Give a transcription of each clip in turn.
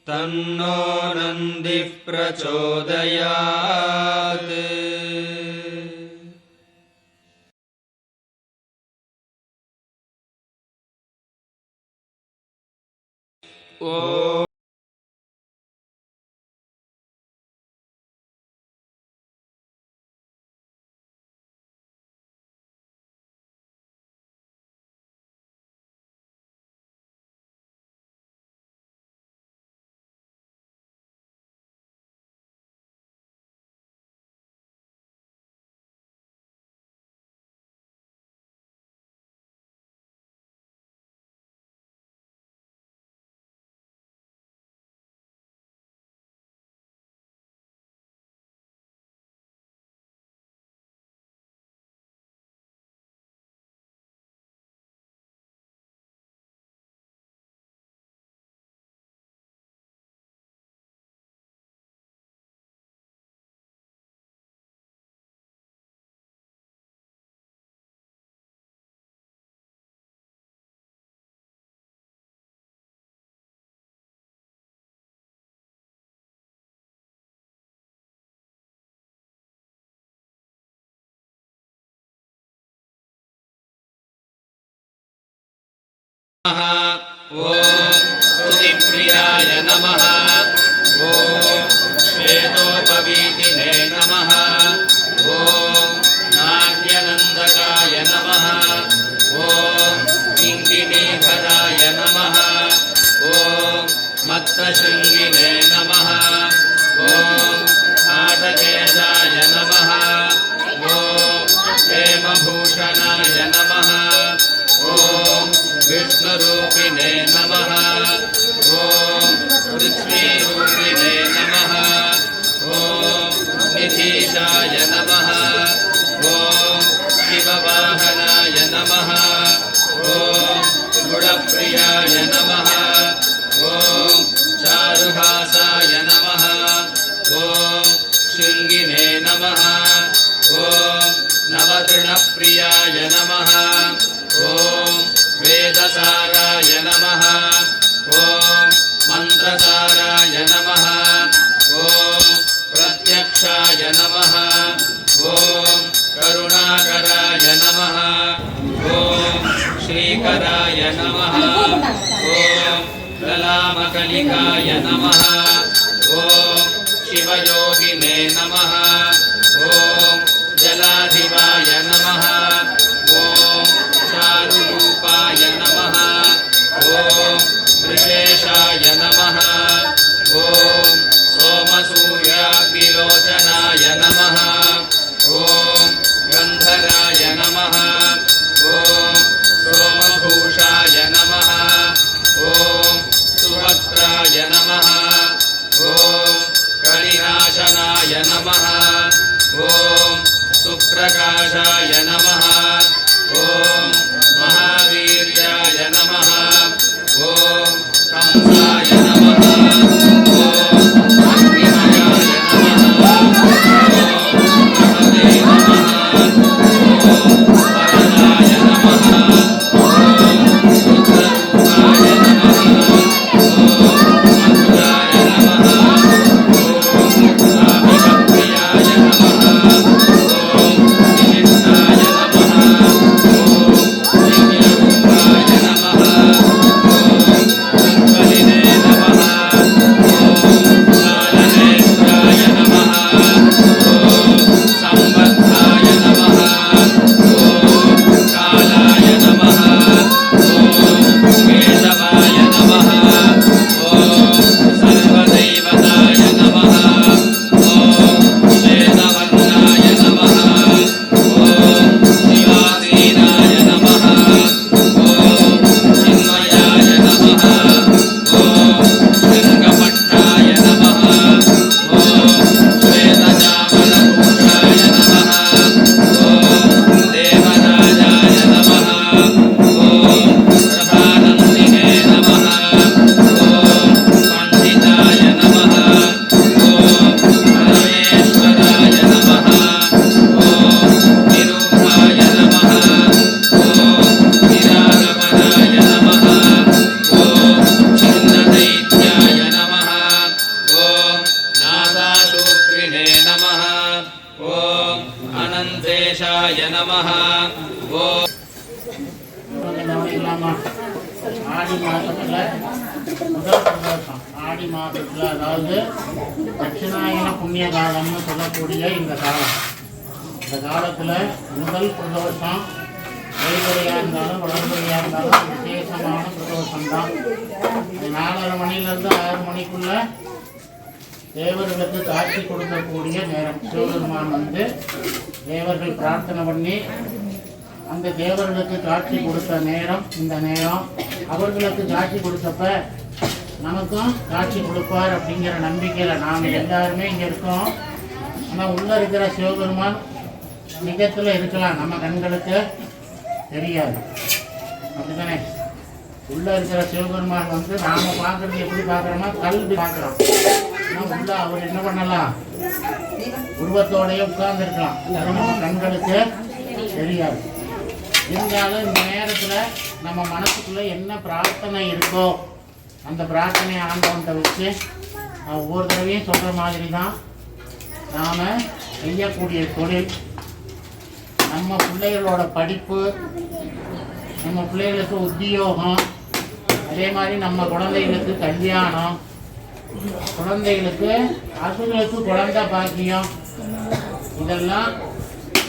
तन्नो नन्दिः प्रचोदयात्। ॐ स्तुतिप्रियाय नमः। ॐ श्वेतोपवीतिने नमः। ॐ नाट्यनन्दकाय नमः। ॐ किङ्किणीधराय नमः। ॐ मत्तशृङ्गिने नमः। ॐ आटकेशाय नमः। ॐ हेमभूषणाय नमः। ॐ विष्णुरूपिणे नमः। ॐ पृथ्वीरूपिणे नमः। ॐ निधीशाय नमः। ॐ शिववाहनाय नमः। ॐ गुणप्रियाय नमः। ॐ चारुहासाय नमः। ॐ शृङ्गिने नमः। ॐ नवतृणप्रियाय नमः। ॐ वेदसाराय नमः। ॐ मन्त्रसाराय नमः। ॐ प्रत्यक्षाय नमः। ॐ करुणाकराय नमः। ॐ श्रीकराय नमः। ॐ ललामकलिकाय नमः। ॐ शिवयोगिने नमः। ॐ जलाधिवाय नमः। ॐ चारुरूपाय नमः। ॐ वृषेशाय नमः। ॐ सोमसूर्याग्निलोचनाय नमः। ॐ गन्धराय नमः। ॐ सोमभूषाय नमः। ॐ सुवक्त्राय नमः। ॐ कलिनाशनाय नमः। ॐ सुप्रकाशाय नमः। ॐ महावीर्याय नमः। ॐ कंसाय नमः। ॐ अग्निमयाय नमः। ॐ महते नमः। ॐ वरदाय नमः। ॐ रुद्ररूपाय नमः। ॐ मधुराय नमः। ॐ स्वामिभक्त्याय नमः। ॐ विशिष्टाय नमः। சொல்லுமா? ஆடி மாதத்துல முதல் பிரதோஷம். ஆடி மாதத்துல, அதாவது தட்சிணாயன புண்ணிய காலம்னு சொல்லக்கூடிய இந்த காலம். இந்த காலத்துல முதல் பிரதோஷம் வழிமுறையாக இருந்தாலும் வளர்முறையாக இருந்தாலும் விசேஷமான பிரதோஷம்தான். 4:30 மணிலேருந்து 6 மணிக்குள்ள தேவர்களுக்கு காட்சி கொடுக்கக்கூடிய நேரம். சிவபெருமான் வந்து தேவர்கள் பிரார்த்தனை பண்ணி அந்த தேவர்களுக்கு காட்சி கொடுத்த நேரம் இந்த நேரம். அவர்களுக்கு காட்சி கொடுத்தப்ப நமக்கும் காட்சி கொடுப்பார் அப்படிங்கிற நம்பிக்கையில் நாம் எல்லாருமே இங்கே இருக்கோம். ஆனால் உள்ளே இருக்கிற சிவபெருமான் நிஜத்தில் இருக்கலாம், நம்ம கண்களுக்கு தெரியாது. அப்படித்தானே? உள்ளே இருக்கிற சிவபெருமான் வந்து நாம் பார்க்குறது எப்படி பார்க்குறோமா? கல்வி பார்க்குறோம். ஆனால் உள்ள அவர் என்ன பண்ணலாம்? உருவத்தோடையே உட்கார்ந்துருக்கலாம். அது நம்ம கண்களுக்கு தெரியாது. இருந்தாலும் இந்த நேரத்தில் நம்ம மனசுக்குள்ளே என்ன பிரார்த்தனை இருக்கோ அந்த பிரார்த்தனையை ஆண்டவன்கிட்ட வச்சு ஒவ்வொரு தடவையும் சொல்கிற மாதிரி தான் நாம் செய்யக்கூடிய தொழில். நம்ம பிள்ளைகளோட படிப்பு, நம்ம பிள்ளைகளுக்கு உத்தியோகம், அதே மாதிரி நம்ம குழந்தைகளுக்கு கல்யாணம், குழந்தைகளுக்கு அதுகளுக்கு குழந்தை பாக்கியம், இதெல்லாம்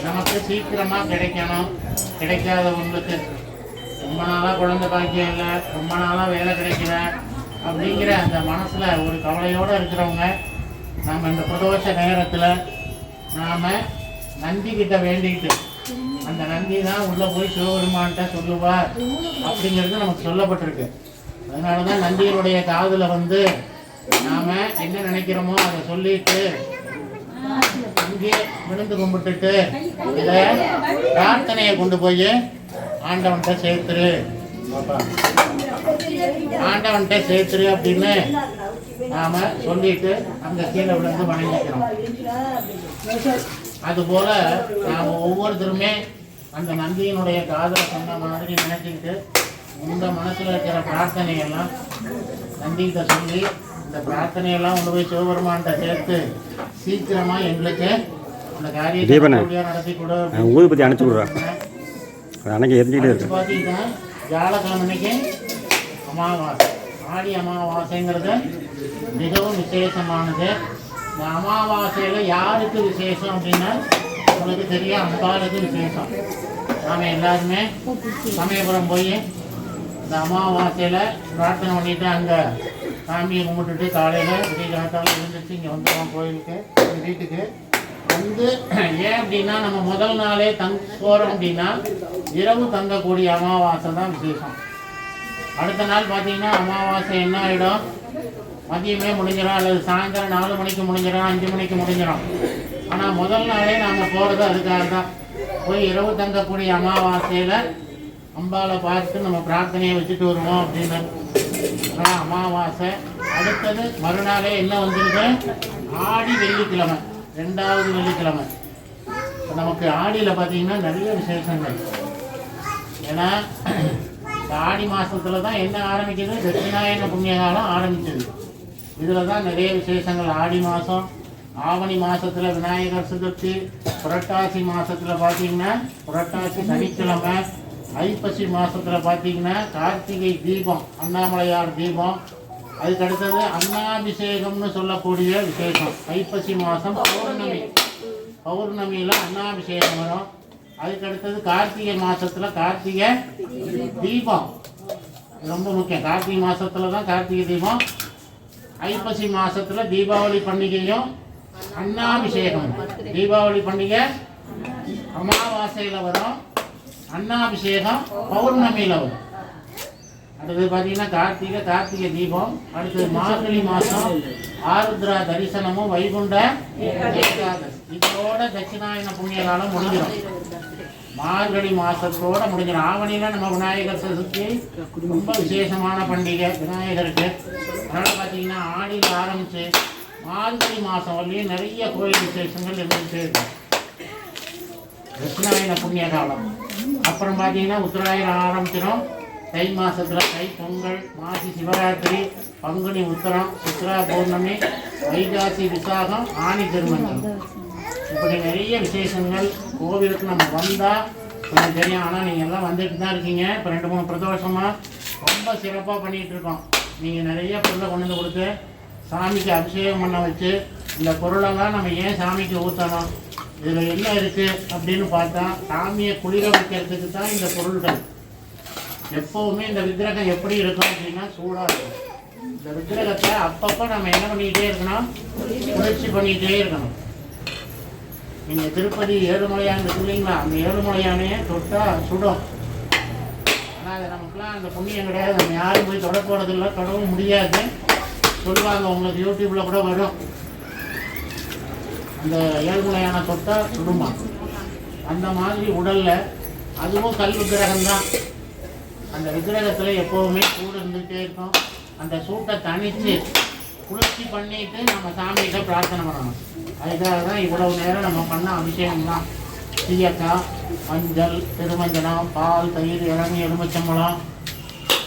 நமக்கு சீக்கிரமாக கிடைக்கணும். கிடைக்காதவங்களுக்கு ரொம்ப நாளாக குழந்தை பாக்கியம் இல்லை, ரொம்ப நாளாக வேலை கிடைக்கல அப்படிங்கிற அந்த மனசில் ஒரு கவலையோடு இருக்கிறவங்க நாம் இந்த பிரதோஷ நேரத்தில் நாம் நந்திக்கிட்ட வேண்டிக்கிட்டு, அந்த நந்தி தான் உள்ளே போய் சிவபெருமான்கிட்ட சொல்லுவார் அப்படிங்கிறது நமக்கு சொல்லப்பட்டிருக்கு. அதனால தான் நந்தியினுடைய காதில் வந்து நாம் என்ன நினைக்கிறோமோ அதை சொல்லிட்டு இங்கே விழுந்து கும்பிட்டுட்டு இதை பிரார்த்தனையை கொண்டு போய் ஆண்டவன்கிட்ட சேர்த்துரு, ஆண்டவன்கிட்ட சேர்த்துரு அப்படின்னு நாம் சொல்லிட்டு அந்த கீழே விழுந்து வணங்கிக்கிறோம். அதுபோல் நாம் ஒவ்வொருத்தருமே அந்த நந்தியினுடைய காதலை சொன்ன மாதிரி நினைச்சிக்கிட்டு இந்த மனசில் இருக்கிற பிரார்த்தனையெல்லாம் நந்திகிட்ட சொல்லி இந்த பிரார்த்தனையெல்லாம் கொண்டு போய் சிவபெருமான்கிட்ட சேர்த்து சீக்கிரமாக எங்களுக்கு அந்த காரியத்தை நடத்தி கொடு. ஊதுபத்தி அனுப்பிச்சு விடுறேன். பார்த்தீங்கன்னா வியாழக்கிழமைக்கு அமாவாசை, ஆடி அமாவாசைங்கிறது மிகவும் விசேஷமானது. இந்த அமாவாசையில் யாருக்கு விசேஷம் அப்படின்னா உங்களுக்கு தெரியும், அம்பாளுக்கு விசேஷம். நாம் எல்லாருமே சமயபுரம் போய் இந்த அமாவாசையில் பிரார்த்தனை பண்ணிவிட்டு அங்கே சாமியை கும்பிட்டுட்டு காலையில் விடிய காத்தாலும் எழுந்திரிச்சு இங்கே வந்துடுவோம் கோயிலுக்கு, வீட்டுக்கு வந்து. ஏன் அப்படின்னா நம்ம முதல் நாளே போகிறோம் அப்படின்னா இரவு தங்கக்கூடிய அமாவாசை தான் விசேஷம். அடுத்த நாள் பார்த்தீங்கன்னா அமாவாசை என்ன ஆகிடும்? மதியமே முடிஞ்சிடும், அல்லது சாயந்தரம் 4 மணிக்கு முடிஞ்சிடும், 5 மணிக்கு முடிஞ்சிடும். ஆனால் முதல் நாளே நாம் போகிறது அதுக்காக தான். போய் இரவு தங்கக்கூடிய அமாவாசையில் அம்பாவை பார்த்து நம்ம பிரார்த்தனையை வச்சுட்டு வருவோம் அப்படின்னு. அமாவாசை அடுத்தது மறுநாளே என்ன வந்துருக்கு? ஆடி வெள்ளிக்கிழமை, 2வது வெள்ளிக்கிழமை. நமக்கு ஆடியில் பார்த்தீங்கன்னா நிறைய விசேஷங்கள். ஏன்னா இந்த ஆடி மாதத்தில் தான் என்ன ஆரம்பிக்குது? தட்சிணாயன புண்ணிய காலம் ஆரம்பிச்சது. இதில் தான் நிறைய விசேஷங்கள். ஆடி மாதம், ஆவணி மாதத்தில் விநாயகர் சதுர்த்தி, புரட்டாசி மாதத்தில் பார்த்தீங்கன்னா புரட்டாசி சனிக்கிழமை, ஐப்பசி மாதத்தில் பார்த்தீங்கன்னா கார்த்திகை தீபம், அண்ணாமலையார் தீபம். அதுக்கு அடுத்தது அன்னாபிஷேகம்னு சொல்லக்கூடிய விசேஷம். ஐப்பசி மாதம் பௌர்ணமி, பௌர்ணமியில் அன்னாபிஷேகம் வரும். அதுக்கு அடுத்தது கார்த்திகை மாதத்தில் கார்த்திகை தீபம் ரொம்ப முக்கியம். கார்த்திகை மாதத்தில் தான் கார்த்திகை தீபம். ஐப்பசி மாதத்தில் தீபாவளி பண்டிகையும் அன்னாபிஷேகம். தீபாவளி பண்டிகை அமாவாசையில் வரும், அன்னாபிஷேகம் பௌர்ணமியில் வரும். அடுத்தது பார்த்தீங்கன்னா கார்த்திகை தீபம். அடுத்தது மார்கழி மாதம் ஆருத்ரா தரிசனமும் வைகுண்ட ஏகாதசி. இதோட தட்சிணாயன புண்ணிய காலம் முடிஞ்சிடும். மார்கழி மாதத்தோட முடிஞ்சிடும். ஆவணியில் நம்ம விநாயகர் சதுர்த்தி ரொம்ப விசேஷமான பண்டிகை விநாயகருக்கு. அதனால் பார்த்தீங்கன்னா ஆடியில் ஆரம்பித்து மார்கழி மாதம் வரலையும் நிறைய கோயில் விசேஷங்கள் இருந்துகிட்டே இருக்கும். தட்சிணாயன புண்ணிய காலம். அப்புறம் பார்த்தீங்கன்னா உத்தராயணம் ஆரம்பிச்சிடும். தை மாதத்தில் தை பொங்கல், மாசி சிவராத்திரி, பங்குனி உத்திரம், சித்ரா பௌர்ணமி, வைகாசி விசாகம், ஆணி திருமஞ்சம். இப்படி நிறைய விசேஷங்கள். கோவிலுக்கு நம்ம வந்தால் கொஞ்சம் தெரியும். ஆனால் நீங்கள் எல்லாம் வந்துட்டு தான் இருக்கீங்க. இப்போ 2-3 பிரதோஷமாக ரொம்ப சிறப்பாக பண்ணிகிட்டு இருக்கோம். நீங்கள் நிறைய பொருளை கொண்டு வந்து கொடுத்து சாமிக்கு அபிஷேகம் பண்ண வச்சு இந்த பொருளெல்லாம் நம்ம ஏன் சாமிக்கு ஊற்றணும், இதில் என்ன இருக்குது அப்படின்னு பார்த்தா சாமியை குளிர வைக்கிறதுக்கு தான் இந்த பொருள்கள். எப்போவுமே இந்த விக்கிரகம் எப்படி இருக்கும் அப்படின்னா சூடாக இருக்கும். இந்த விக்கிரகத்தை அப்பப்போ நம்ம என்ன பண்ணிக்கிட்டே இருக்கணும், குளிர்ச்சி பண்ணிக்கிட்டே இருக்கணும். நீங்கள் திருப்பதி ஏழுமலையான் இருக்கு இல்லைங்களா, அந்த ஏழுமலையானையே தொட்டால் சுடும். ஆனால் அது நமக்குலாம் அந்த புண்ணியம் கிடையாது. நம்ம யாரும் போய் தொட போகிறதில்ல, தொடவும் முடியாது. சொல்லுவாங்க, உங்களுக்கு யூடியூப்பில் கூட வரும், அந்த ஏழுமலையான தொட்டால் சுடுமா. அந்த மாதிரி உடலில் அதுவும் கல் விக்கிரகம் தான். அந்த விக்கிரகத்தில் எப்போவுமே சூடு இருந்துகிட்டே இருக்கும். அந்த சூட்டை தணித்து குளிர்ச்சி பண்ணிட்டு நம்ம சாமிகிட்ட பிரார்த்தனை பண்ணணும். அதுக்காக தான் இவ்வளவு நேரம் நம்ம பண்ண அபிஷேகம் தான். சீயக்காய், மஞ்சள், திருமஞ்சனம், பால், தயிர், இளநீ, எலுமிச்சம்பழம்,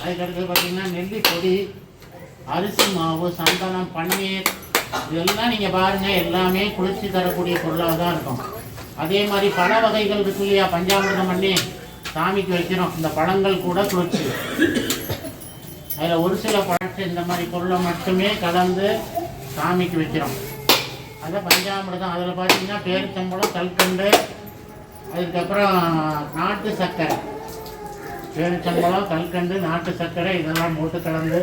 அதுக்கடுத்து பார்த்திங்கன்னா நெல்லி பொடி, அரிசி மாவு, சந்தனம், பன்னீர், இதெல்லாம் நீங்கள் பாருங்கள் எல்லாமே குளிர்ச்சி தரக்கூடிய பொருளாக தான் இருக்கும். அதே மாதிரி பழ வகைகள் இருக்கு இல்லையா, பஞ்சாமிர்தம் பண்ணி சாமிக்கு வைக்கிறோம். இந்த பழங்கள் கூட குளிர்ச்சி. அதில் ஒரு சில பழத்தை இந்த மாதிரி பொருளை மட்டுமே கலந்து சாமிக்கு வைக்கிறோம். அதை பஞ்சாமிர்தம். அதில் பார்த்தீங்கன்னா பேரிச்சம்பழம், கல்கண்டு, அதுக்கப்புறம் நாட்டு சர்க்கரை, பேரிச்சம்பழம், கல்கண்டு, நாட்டு சர்க்கரை இதெல்லாம் போட்டு கலந்து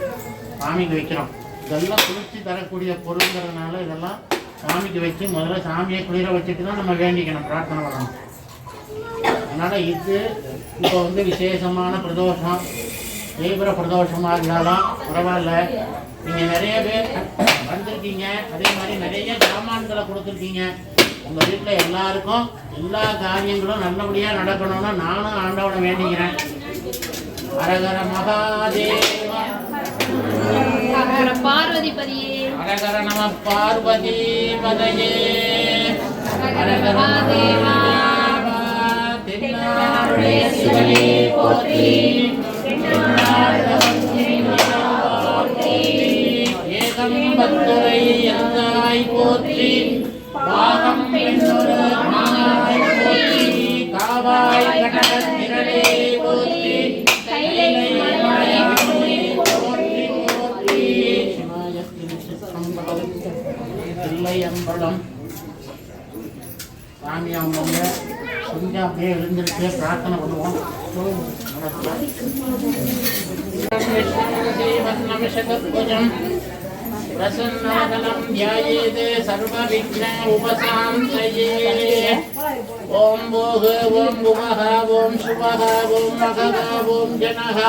சாமிக்கு வைக்கிறோம். இதெல்லாம் குளிர்ச்சி தரக்கூடிய பொருள்ங்கிறதுனால இதெல்லாம் சாமிக்கு வச்சு முதல்ல சாமியை குளிர வச்சுட்டு தான் நம்ம வேண்டிக்கணும், பிரார்த்தனை பண்ணணும். அதனால் இது இப்போ விசேஷமான பிரதோஷம், தீவிர பிரதோஷமாக இருந்தாலும் பரவாயில்ல. நீங்கள் நிறைய பேர் வந்திருக்கீங்க, அதே மாதிரி நிறைய சாமான்களை கொடுத்துருக்கீங்க. உங்கள் வீட்டில் எல்லாருக்கும் எல்லா காரியங்களும் நல்லபடியாக நடக்கணும்னு நானும் ஆண்டவனை வேண்டிக்கிறேன். அரகர மகாதேவா, அரகர பார்வதிபதியே, அரகர நம பார்வதி பதையே, அரகர மகாதேவா, தென்னாடுடைய சிவனே போற்றி, ஏகம் பக்தரை எந்தாய் போற்றி, பாகம் பெண்ணொரு மானாய் போற்றி, காவாய் கடகத்திரளே போற்றி, கைலை மலை போற்றி போற்றி. சிவாயத்தின் சித்தம்பலம் தில்லை அம்பலம். சாமி அவங்க கொஞ்சம் அப்படியே எழுந்திருக்கு, பிரார்த்தனை பண்ணுவோம். பிரசன்னாதலம் தியாயேதே சர்வ விக்ன உபசாந்தயே. ஓம் போக ஓம் புவஹ ஓம் சுவஹ ஓம் மகஹ ஓம் ஜனஹ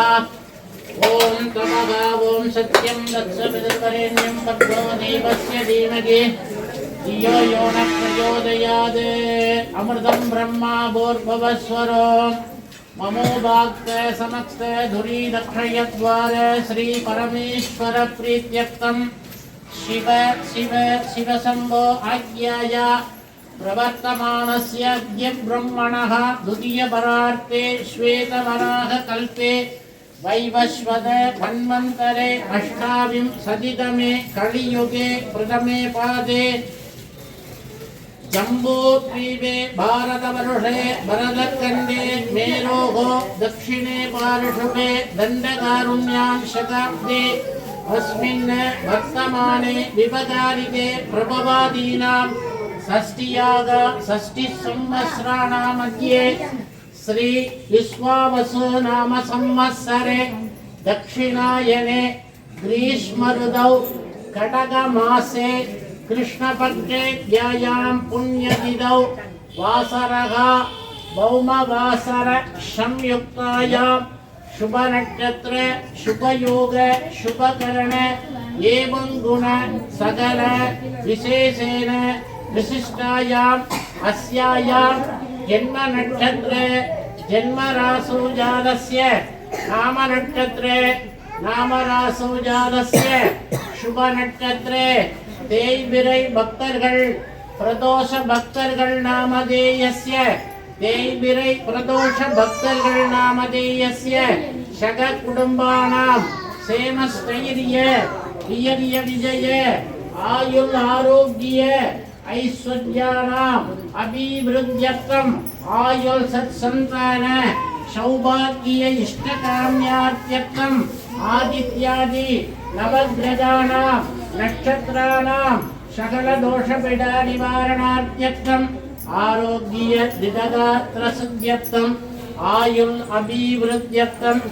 ஓம் தமஹ ஓம் சத்யம் தத்சவிதுர்வரேண்யம் பத்மோ தேவஸ்ய தீமகி धियो यो न प्रचोदयात्। अमृतं ब्रह्मा भूर्भुवस्वरो ममो वाक्ते समक्ते धुरी दक्षयद्वारे श्री परमेश्वर प्रीत्यक्तं शिव शिव शिवशम्भो आज्ञाया प्रवर्तमानस्य अद्य ब्रह्मणः द्वितीयपरार्थे श्वेतवराह कल्पे वैवस्वत मन्वन्तरे अष्टाविंशतितमे कलियुगे प्रथमे पादे जम्बूद्वीपे भारतवर्षे भरतखण्डे मेरोः दक्षिणे पार्श्वे दण्डकारुण्यां शताब्दे अस्मिन् वर्तमाने विपदारिके प्रभवादीनां षष्ठ्याग षष्ठिसंवत्सराणां मध्ये श्री विश्वावसु नाम संवत्सरे दक्षिणायने ग्रीष्म ऋतौ कटक मासे कृष्णपक्षे द्यायां पुण्यतिथौ वासरः भौमवासर संयुक्तायां शुभनक्षत्र शुभयोग शुभकरण एवं गुण सकल विशेषेण विशिष्टायाम् अस्यायां जन्म नक्षत्रे जन्म रासु जातस्य नाम नक्षत्रे नाम रासु जातस्य शुभ नक्षत्रे தேய்பிரை பக்தர்கள் பிரதோஷ பக்தர்கள் நாமதேயஸ்ய தேய்பிரை பிரதோஷ பக்தர்கள் நாமதேயஸ்ய சக குடும்பானாம் சேமஸ்தைரிய வீரிய விஜய ஆயுள் ஆரோக்கிய ऐश्वर्याणाम् अभिवृद्ध्यर्थम् आयुर् सत्सन्तान सौभाग्य इष्टकाम्यार्थम् आदित्यादि नवग्रहाणां नक्षत्राणां सकलदोषपीडा निवारणार्थम् आरोग्य दिदगात्रसिद्ध्यर्थम् आयुर् अभिवृद्ध्यर्थम्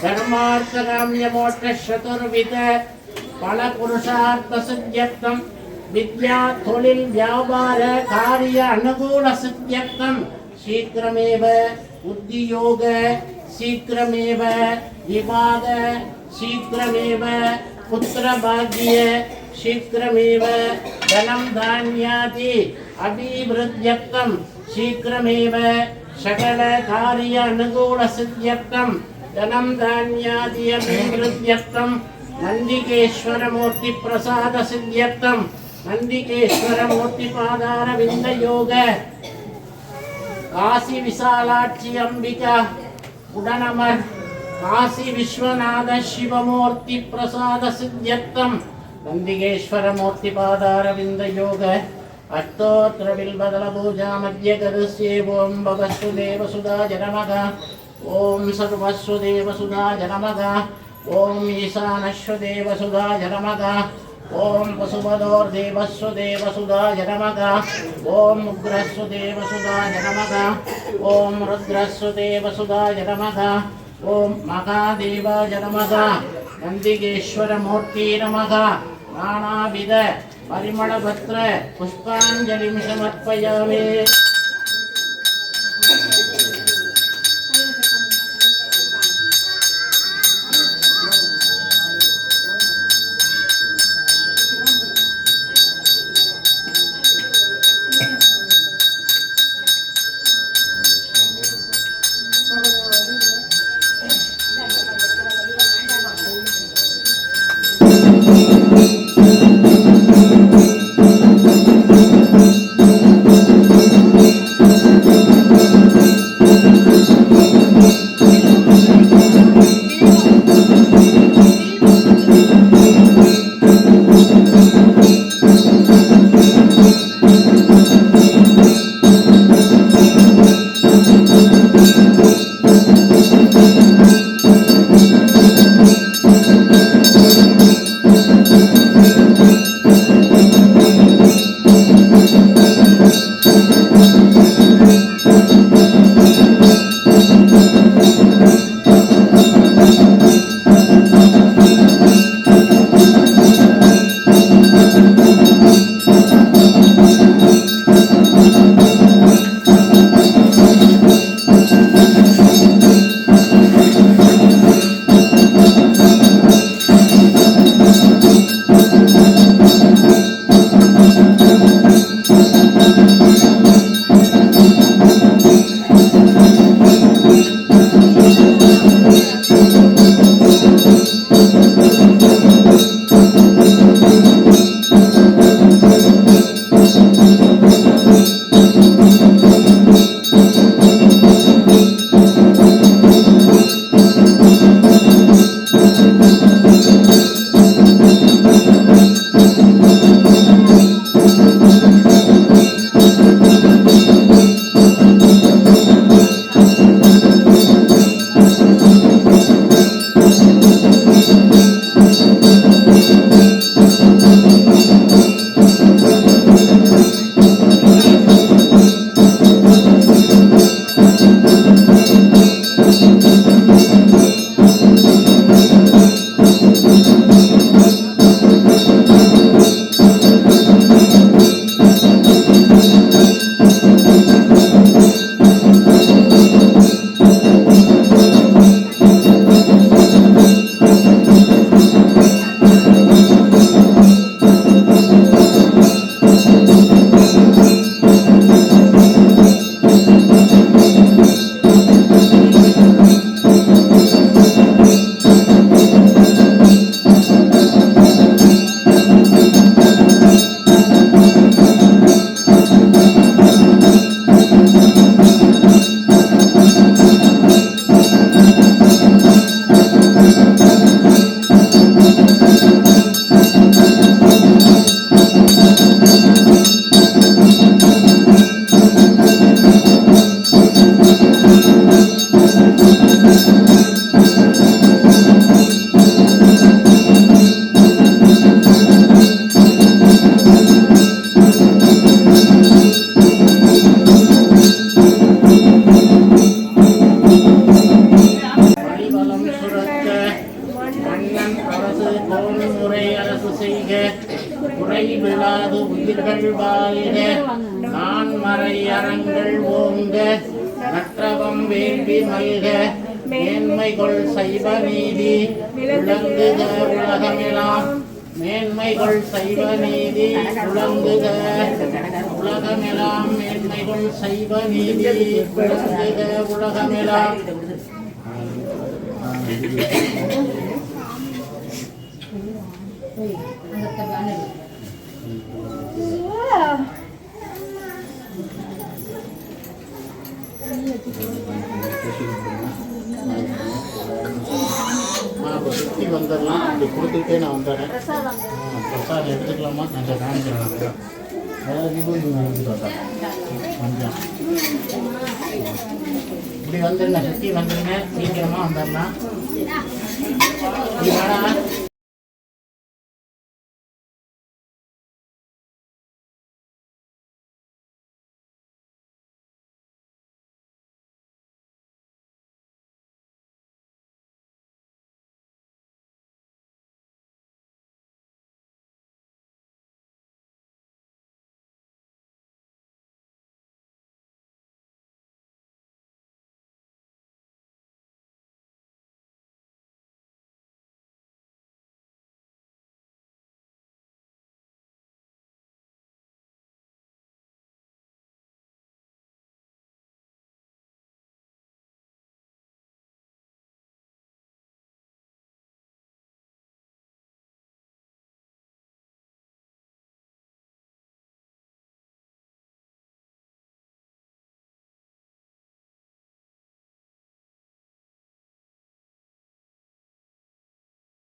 धर्मार्थकाम्यमोक्षचतुर्विध फलपुरुषार्थसिद्ध्यर्थम् विद्या तोलिल् व्यापार कार्य अनुकूलसिद्ध्यर्थम् शीघ्रमेव उद्योग शीघ्रमेव विवाह शीघ्रमेव पुत्रभाग्य शीघ्रमेव धनं धान्यादि अभिवृद्ध्यर्थम् शीघ्रमेव सकल कार्य अनुकूलसिद्ध्यर्थम् धनं धान्यादि अभिवृद्ध्यर्थम् नन्दिकेश्वर मूर्ति प्रसाद सिद्ध्यर्थम् नन्दिकेश्वर मूर्ति पादार विंद योग काशी विशालाक्षी अंबिका उडनमर काशी विश्वनाथ शिवमूर्ति प्रसाद सिद्ध्यर्थम् नन्दिकेश्वर मूर्ति पादार विंद योग अष्टोत्र बिल्बदल पूजा मध्य करस्ये ओम भवस्वदेव सुधा जनमग ओम सर्वस्वदेव सुधा जनमग ओम ईशानस्वदेव सुधा जनमग ओम पशुपदोर्देवस्वदेव सुधा जनमग ओम उग्रस्वदेव सुधा जनमग ओम रुद्रस्वदेव सुधा जनमग ओम महादेव जनमग नंदिकेश्वर मूर्ति नमः नानाविध परिमलपत्र पुष्पांजलिं समर्पयामि। கோன்முறை அரசு செய்க குறை விழாது உயிர்கள் வாழ்க நான் மறை அறங்கள் ஓங்க நற்றவம் வேண்டி மல்க மேன்மைகள் சைவ நீதி விளங்குக உலகமெல்லாம் மேன்மைகள் சைவ நீதி விளங்குக உலகமெல்லாம் மேன்மைகள் சைவ நீதி விளங்குக உலகமெல்லாம் சுற்றி வந்துடலாம் அப்படி கொடுத்துக்கிட்டே நான் வந்துடுறேன் பிரசாதம் எடுத்துக்கலாமா நான் காமிக்கிறேன் கொஞ்சம் இப்படி வந்துடுங்க சுற்றி வந்துடுங்க சீக்கிரமாக வந்துடலாம்